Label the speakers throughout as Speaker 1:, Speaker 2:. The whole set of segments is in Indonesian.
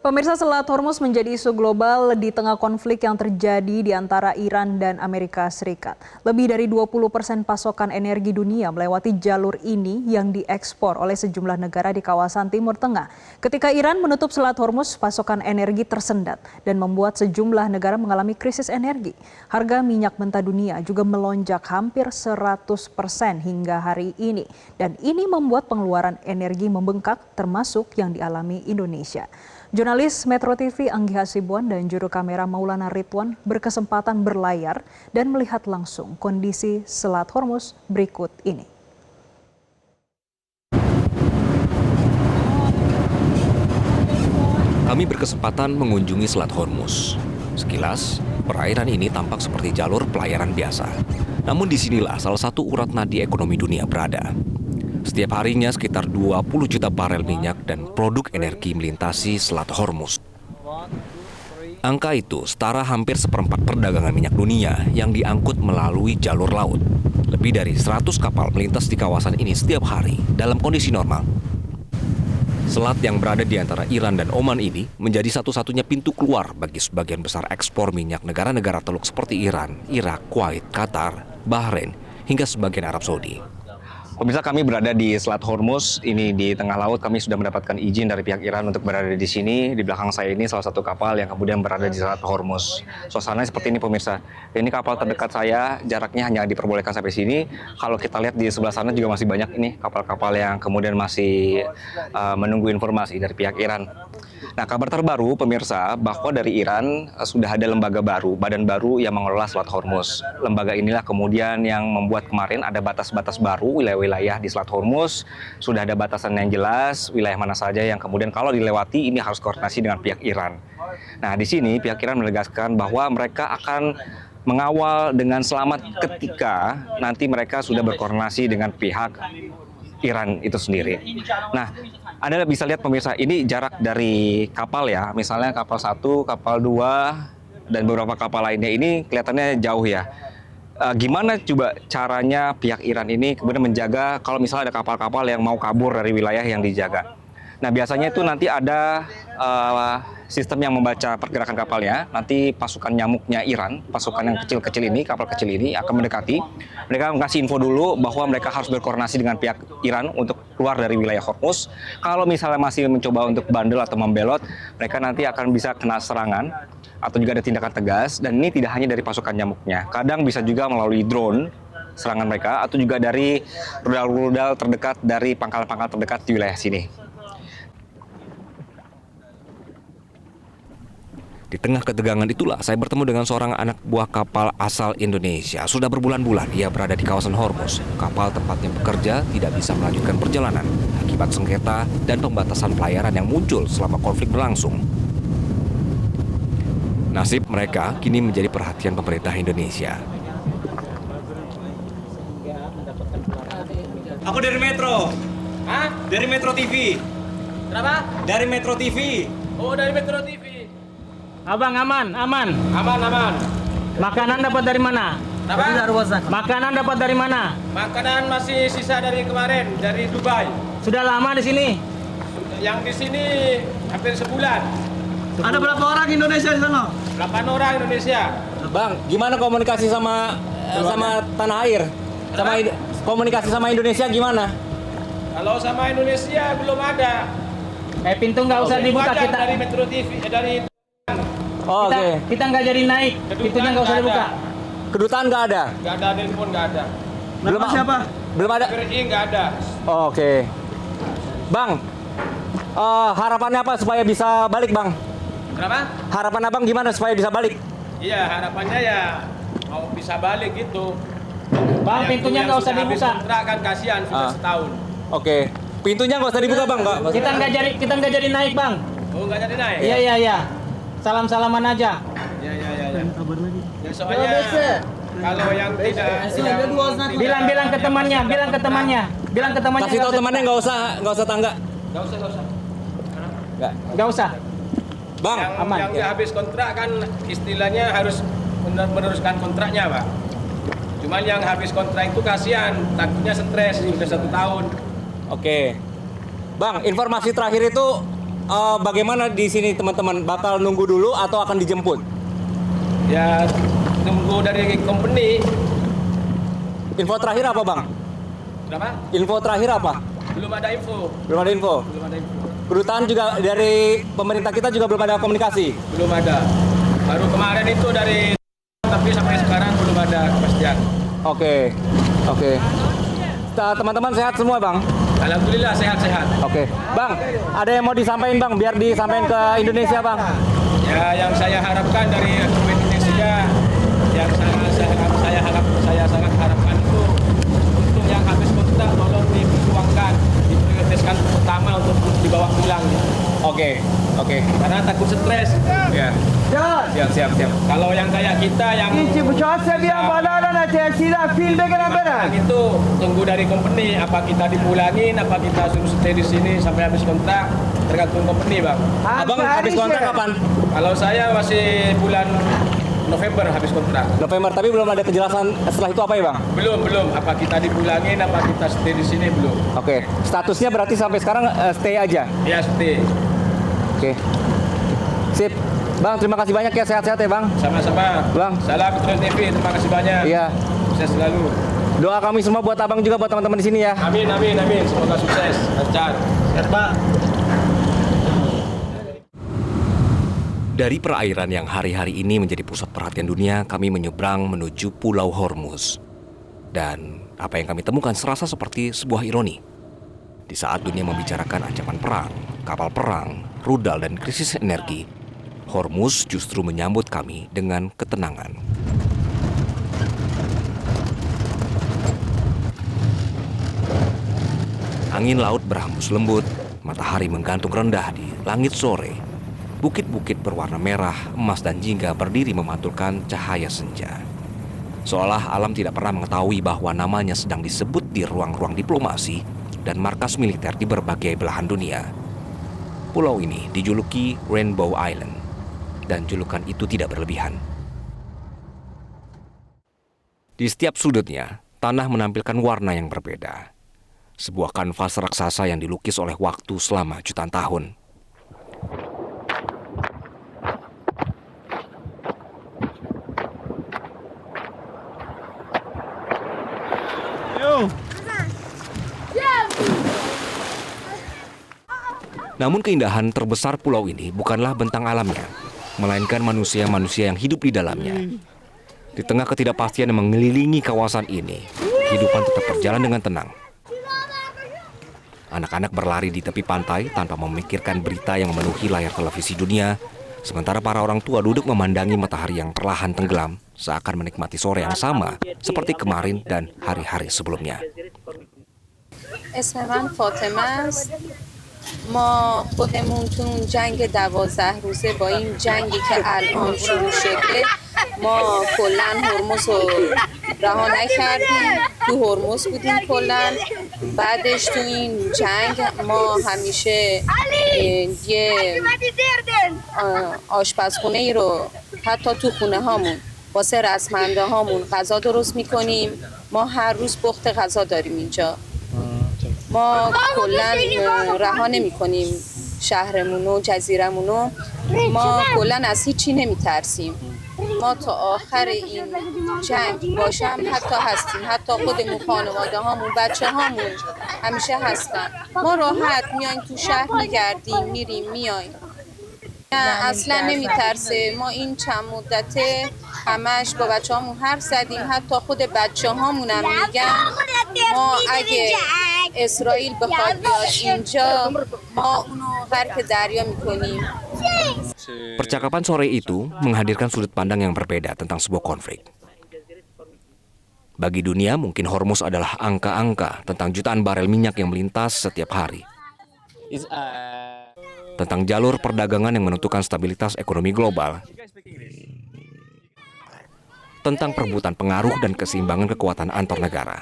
Speaker 1: Pemirsa, Selat Hormuz menjadi isu global di tengah konflik yang terjadi di antara Iran dan Amerika Serikat. Lebih dari 20% pasokan energi dunia melewati jalur ini yang diekspor oleh sejumlah negara di kawasan Timur Tengah. Ketika Iran menutup Selat Hormuz, pasokan energi tersendat dan membuat sejumlah negara mengalami krisis energi. Harga minyak mentah dunia juga melonjak hampir 100% hingga hari ini. Dan ini membuat pengeluaran energi membengkak, termasuk yang dialami Indonesia. Jurnalis Metro TV Anggi Hasibuan dan juru kamera Maulana Ridwan berkesempatan berlayar dan melihat langsung kondisi Selat Hormuz berikut ini.
Speaker 2: Kami berkesempatan mengunjungi Selat Hormuz. Sekilas, perairan ini tampak seperti jalur pelayaran biasa. Namun disinilah salah satu urat nadi ekonomi dunia berada. Setiap harinya sekitar 20 juta barel minyak dan produk energi melintasi Selat Hormuz. Angka itu setara hampir seperempat perdagangan minyak dunia yang diangkut melalui jalur laut. Lebih dari 100 kapal melintas di kawasan ini setiap hari dalam kondisi normal. Selat yang berada di antara Iran dan Oman ini menjadi satu-satunya pintu keluar bagi sebagian besar ekspor minyak negara-negara Teluk seperti Iran, Irak, Kuwait, Qatar, Bahrain, hingga sebagian Arab Saudi. Pemirsa, kami berada di Selat Hormuz, ini di tengah laut. Kami sudah mendapatkan izin dari pihak Iran untuk berada di sini. Di belakang saya ini salah satu kapal yang kemudian berada di Selat Hormuz. Suasananya seperti ini, pemirsa. Ini kapal terdekat saya, jaraknya hanya diperbolehkan sampai sini. Kalau kita lihat di sebelah sana juga masih banyak ini kapal-kapal yang kemudian masih menunggu informasi dari pihak Iran. Nah, kabar terbaru pemirsa bahwa dari Iran sudah ada lembaga baru, badan baru yang mengelola Selat Hormuz. Lembaga inilah kemudian yang membuat kemarin ada batas-batas baru wilayah di Selat Hormuz. Sudah ada batasan yang jelas, wilayah mana saja yang kemudian kalau dilewati ini harus koordinasi dengan pihak Iran. Nah, di sini pihak Iran menegaskan bahwa mereka akan mengawal dengan selamat ketika nanti mereka sudah berkoordinasi dengan pihak Iran itu sendiri. Nah, Anda bisa lihat pemirsa, ini jarak dari kapal ya, misalnya kapal 1, kapal 2, dan beberapa kapal lainnya ini kelihatannya jauh ya. Gimana coba caranya pihak Iran ini kemudian menjaga kalau misalnya ada kapal-kapal yang mau kabur dari wilayah yang dijaga? Nah, biasanya itu nanti ada sistem yang membaca pergerakan kapalnya. Nanti pasukan nyamuknya Iran, pasukan yang kecil-kecil ini, kapal kecil ini akan mendekati. Mereka mengasih info dulu bahwa mereka harus berkoordinasi dengan pihak Iran untuk keluar dari wilayah Hormuz. Kalau misalnya masih mencoba untuk bandel atau membelot, mereka nanti akan bisa kena serangan atau juga ada tindakan tegas. Dan ini tidak hanya dari pasukan nyamuknya. Kadang bisa juga melalui drone serangan mereka atau juga dari rudal-rudal terdekat dari pangkalan-pangkalan terdekat di wilayah sini. Di tengah ketegangan itulah saya bertemu dengan seorang anak buah kapal asal Indonesia. Sudah berbulan-bulan ia berada di kawasan Hormuz. Kapal tempatnya bekerja tidak bisa melanjutkan perjalanan akibat sengketa dan pembatasan pelayaran yang muncul selama konflik berlangsung. Nasib mereka kini menjadi perhatian pemerintah Indonesia.
Speaker 3: Aku dari Metro.
Speaker 4: Hah?
Speaker 3: Dari Metro TV.
Speaker 4: Kenapa?
Speaker 3: Dari Metro TV.
Speaker 4: Oh, dari Metro TV.
Speaker 5: Abang aman.
Speaker 4: Aman.
Speaker 5: Makanan dapat dari mana?
Speaker 4: Kenapa?
Speaker 5: Makanan dapat dari mana?
Speaker 4: Makanan masih sisa dari kemarin, dari Dubai.
Speaker 5: Sudah lama di sini?
Speaker 4: Yang di sini hampir sebulan.
Speaker 6: Ada berapa orang Indonesia di sana?
Speaker 4: 8 orang Indonesia.
Speaker 3: Bang, gimana komunikasi sama tanah air? Komunikasi sama Indonesia gimana?
Speaker 4: Kalau sama Indonesia belum ada.
Speaker 5: Pintu nggak usah dibuka
Speaker 4: Wajar
Speaker 5: kita.
Speaker 4: dari Metro TV, dari
Speaker 3: Oh, oke.
Speaker 5: Kita nggak jadi naik. Pintunya nggak usah
Speaker 4: nggak
Speaker 5: dibuka.
Speaker 4: ada.
Speaker 3: Kedutaan nggak ada?
Speaker 4: Nggak ada telepon, nggak ada.
Speaker 3: Belum
Speaker 6: siapa?
Speaker 3: Belum ada.
Speaker 4: KBRI nggak ada.
Speaker 3: Oh, oke. Bang, harapannya apa supaya bisa balik, Bang?
Speaker 4: Kenapa?
Speaker 3: Harapan Abang gimana supaya bisa balik?
Speaker 4: Iya, harapannya ya mau bisa balik gitu.
Speaker 5: Bang,
Speaker 4: Yang
Speaker 5: pintunya
Speaker 4: yang
Speaker 5: nggak usah
Speaker 4: sudah habis
Speaker 5: dibuka.
Speaker 4: kontrak kan kasihan sudah setahun.
Speaker 3: Oke. Pintunya nggak usah dibuka, Bang.
Speaker 5: Kita nggak jadi naik, Bang.
Speaker 4: Oh, nggak jadi naik?
Speaker 5: Iya. Salam-salaman aja.
Speaker 4: Ya. Ya, soalnya kalau yang tidak
Speaker 5: Bilang ke temannya.
Speaker 3: Kasih tahu temannya nggak usah tangga.
Speaker 4: Nggak usah.
Speaker 5: Nggak usah.
Speaker 3: Bang,
Speaker 5: aman.
Speaker 4: Yang habis kontrak kan istilahnya harus meneruskan kontraknya, Pak. Cuman yang habis kontrak itu kasihan, takutnya stres sudah 1 tahun.
Speaker 3: oke. Bang, informasi terakhir itu bagaimana di sini teman-teman? Bakal nunggu dulu atau akan dijemput?
Speaker 4: Ya tunggu dari company.
Speaker 3: Info terakhir apa bang?
Speaker 4: Berapa?
Speaker 3: Info terakhir apa?
Speaker 4: Belum ada info.
Speaker 3: Belum ada info.
Speaker 4: Belum ada info.
Speaker 3: Kedutaan juga dari pemerintah kita juga belum ada komunikasi.
Speaker 4: Belum ada. Baru kemarin itu dari, tapi sampai sekarang belum ada kepastian.
Speaker 3: Oke. Teman-teman sehat semua bang?
Speaker 4: Alhamdulillah sehat-sehat.
Speaker 3: Oke. Bang, ada yang mau disampaikan bang? Biar disampaikan ke Indonesia bang.
Speaker 4: Ya yang saya harapkan dari Indonesia, yang saya sangat harapkan itu untuk yang habis kontrak tolong diperjuangkan, diprioritaskan pertama untuk dibawa pulang.
Speaker 3: Oke.
Speaker 4: Karena takut stres. Ya. Siap. Kalau yang kayak kita yang itu tunggu dari company, apa kita dipulangin, apa kita suruh stay di sini sampai habis kontrak, tergantung company bang.
Speaker 3: Abang habis kontrak kapan?
Speaker 4: Kalau saya masih bulan November habis kontrak.
Speaker 3: November, tapi belum ada kejelasan setelah itu apa ya bang?
Speaker 4: Belum. Apa kita dipulangin, apa kita stay di sini belum.
Speaker 3: Oke. Statusnya berarti sampai sekarang stay aja?
Speaker 4: Ya stay.
Speaker 3: Oke. Sip. Bang, terima kasih banyak ya, sehat-sehat ya bang.
Speaker 4: Sama-sama.
Speaker 3: Bang.
Speaker 4: Salam Trans TV, terima kasih banyak.
Speaker 3: Iya.
Speaker 4: Sukses selalu.
Speaker 3: Doa kami semua buat abang juga, buat teman-teman di sini ya.
Speaker 4: Amin. Semoga sukses, lancar. Pak.
Speaker 2: Dari perairan yang hari-hari ini menjadi pusat perhatian dunia, kami menyeberang menuju Pulau Hormuz. Dan apa yang kami temukan serasa seperti sebuah ironi. Di saat dunia membicarakan ancaman perang, kapal perang, rudal, dan krisis energi, Hormuz justru menyambut kami dengan ketenangan. Angin laut berhembus lembut, matahari menggantung rendah di langit sore. Bukit-bukit berwarna merah, emas, dan jingga berdiri memantulkan cahaya senja. Seolah alam tidak pernah mengetahui bahwa namanya sedang disebut di ruang-ruang diplomasi dan markas militer di berbagai belahan dunia. Pulau ini dijuluki Rainbow Island, dan julukan itu tidak berlebihan. Di setiap sudutnya, tanah menampilkan warna yang berbeda. Sebuah kanvas raksasa yang dilukis oleh waktu selama jutaan tahun. Namun keindahan terbesar pulau ini bukanlah bentang alamnya, melainkan manusia-manusia yang hidup di dalamnya. Di tengah ketidakpastian yang mengelilingi kawasan ini, kehidupan tetap berjalan dengan tenang. Anak-anak berlari di tepi pantai tanpa memikirkan berita yang memenuhi layar televisi dunia, sementara para orang tua duduk memandangi matahari yang perlahan tenggelam, seakan menikmati sore yang sama seperti kemarin dan hari-hari sebelumnya.
Speaker 7: اسم من فاطمه است. ما خودمون تو اون جنگ 12 روزه با این جنگی که الان شروع شده ما کلا هرمز رو رها نکردیم، تو هرمز بودیم کلا. بعدش تو این جنگ ما همیشه یه آشپزخونه ای رو حتی تو خونه هامون واسه رزمنده هامون غذا درست میکنیم. ما هر روز بخت غذا داریم اینجا. ما کلا رها نمی کنیم شهرمون و جزیرمون رو. ما کلا از هیچی نمی ترسیم. ما تا آخر این جنگ باشم حتی هستیم، حتی خودمون، خانواده هامون، بچه هامون همیشه هستن. ما راحت میایم تو شهر میگردیم، میریم میایم. اصلا نمیترسه. ما این چند مدته همش با بچه هامون حرف زدیم، حتی خود بچه هامون هم میگن ما اگه اسرائیل بخواد بیاد اینجا ما اونو غرق دریا میکنیم.
Speaker 2: Percakapan sore itu menghadirkan sudut pandang yang berbeda tentang sebuah konflik. Bagi dunia, mungkin Hormuz adalah angka-angka tentang jutaan barel minyak yang melintas setiap hari. Tentang jalur perdagangan yang menentukan stabilitas ekonomi global. Tentang perebutan pengaruh dan keseimbangan kekuatan antar negara.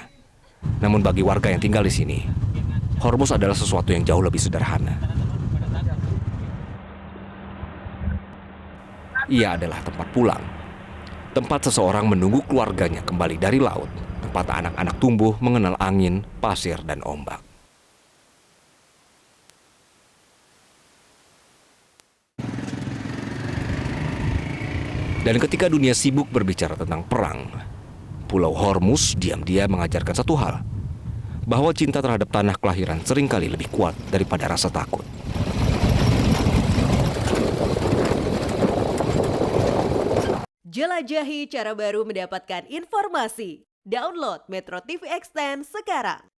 Speaker 2: Namun bagi warga yang tinggal di sini, Hormuz adalah sesuatu yang jauh lebih sederhana. Ia adalah tempat pulang, tempat seseorang menunggu keluarganya kembali dari laut, tempat anak-anak tumbuh mengenal angin, pasir, dan ombak. Dan ketika dunia sibuk berbicara tentang perang, Pulau Hormuz diam-diam mengajarkan satu hal, bahwa cinta terhadap tanah kelahiran seringkali lebih kuat daripada rasa takut.
Speaker 8: Jelajahi cara baru mendapatkan informasi. Download Metro TV Extend sekarang.